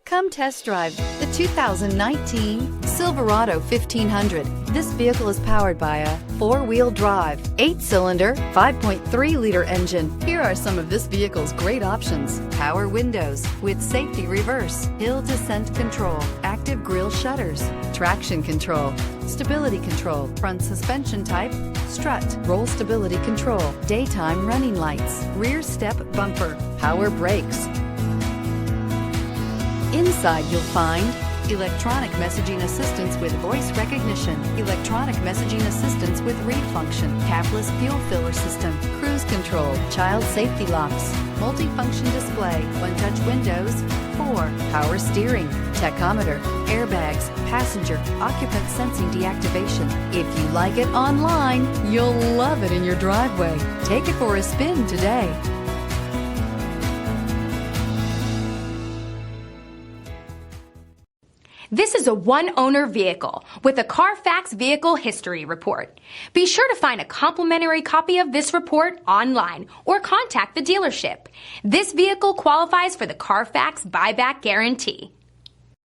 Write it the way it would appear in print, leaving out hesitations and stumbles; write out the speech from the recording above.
Come test drive the 2019 Silverado 1500. This vehicle is powered by a 4-wheel drive, 8-cylinder, 5.3-liter engine. Here are some of this vehicle's great options: power windows with safety reverse, hill descent control, active grille shutters, traction control, stability control, front suspension type, strut, roll stability control, daytime running lights, rear step bumper, power brakes. Inside you'll find electronic messaging assistance with voice recognition, electronic messaging assistance with read function, capless fuel filler system, cruise control, child safety locks, multifunction display, one-touch windows, 4, power steering, tachometer, airbags, passenger, occupant sensing deactivation. If you like it online, you'll love it in your driveway. Take it for a spin today. This is a one-owner vehicle with a CARFAX Vehicle History Report. Be sure to find a complimentary copy of this report online or contact the dealership. This vehicle qualifies for the CARFAX Buyback Guarantee.